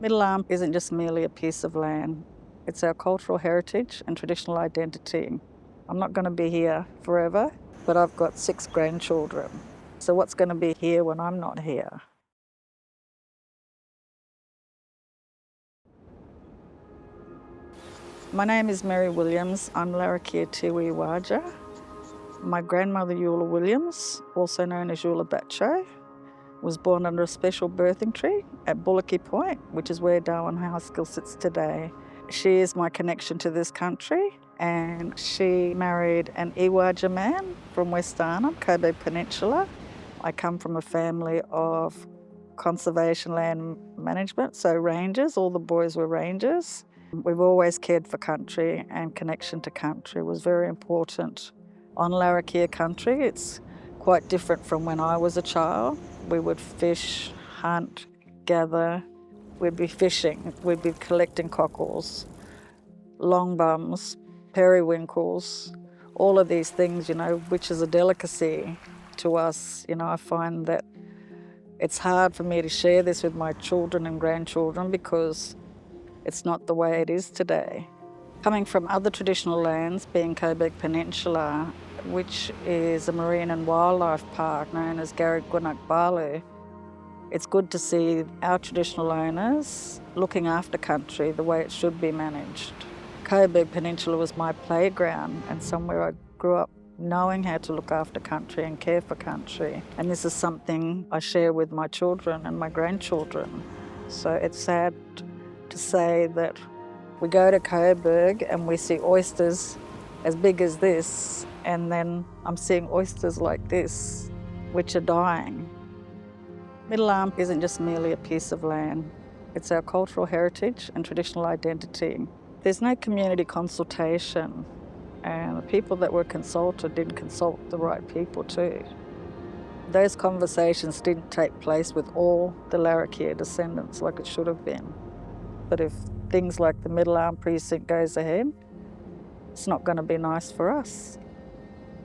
Middle Arm isn't just merely a piece of land. It's our cultural heritage and traditional identity. I'm not going to be here forever, but I've got 6 grandchildren. So what's going to be here when I'm not here? My name is Mary Williams. I'm Larrakia, Tiwi and Iwadja. My grandmother, Eula Williams, also known as Eula Batcho, was born under a special birthing tree at Bullocky Point, which is where Darwin High School sits today. She is my connection to this country, and she married an Iwadja man from West Arnhem, Coburg Peninsula. I come from a family of conservation land management, so rangers. All the boys were rangers. We've always cared for country, and connection to country was very important. On Larrakia country, it's quite different from when I was a child. We would fish, hunt, gather. We'd be fishing, we'd be collecting cockles, longbums, periwinkles, all of these things, which is a delicacy to us. I find that it's hard for me to share this with my children and grandchildren because it's not the way it is today. Coming from other traditional lands, being Coburg Peninsula, which is a marine and wildlife park known as Garramilla, it's good to see our traditional owners looking after country the way it should be managed. Coburg Peninsula was my playground and somewhere I grew up knowing how to look after country and care for country. And this is something I share with my children and my grandchildren. So it's sad to say that we go to Coburg and we see oysters as big as this, and then I'm seeing oysters like this, which are dying. Middle Arm isn't just merely a piece of land. It's our cultural heritage and traditional identity. There's no community consultation, and the people that were consulted didn't consult the right people too. Those conversations didn't take place with all the Larrakia descendants like it should have been. But if things like the Middle Arm precinct goes ahead, it's not going to be nice for us.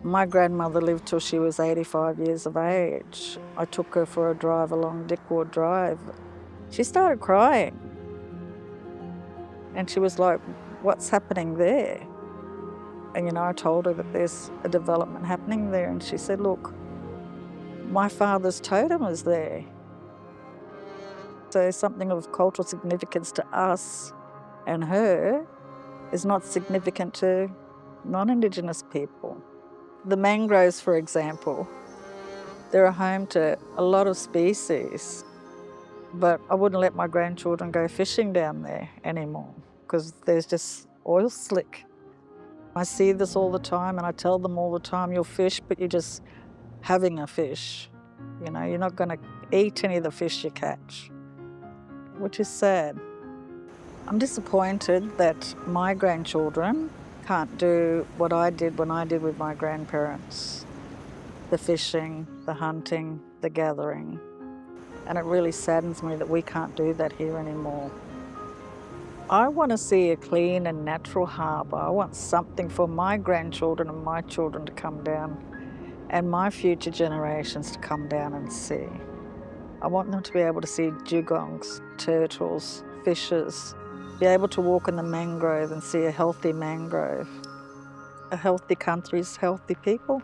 My grandmother lived till she was 85 years of age. I took her for a drive along Dickwood Drive. She started crying. And she was like, "What's happening there?" And I told her that there's a development happening there. And she said, "Look, my father's totem is there." So something of cultural significance to us and her is not significant to non-Indigenous people. The mangroves, for example, they're a home to a lot of species, but I wouldn't let my grandchildren go fishing down there anymore because there's just oil slick. I see this all the time and I tell them all the time, you'll fish, but you're just having a fish. You're not going to eat any of the fish you catch, which is sad. I'm disappointed that my grandchildren can't do what I did when I did with my grandparents. The fishing, the hunting, the gathering. And it really saddens me that we can't do that here anymore. I want to see a clean and natural harbour. I want something for my grandchildren and my children to come down and my future generations to come down and see. I want them to be able to see dugongs, turtles, fishes, be able to walk in the mangrove and see a healthy mangrove. A healthy country's healthy people.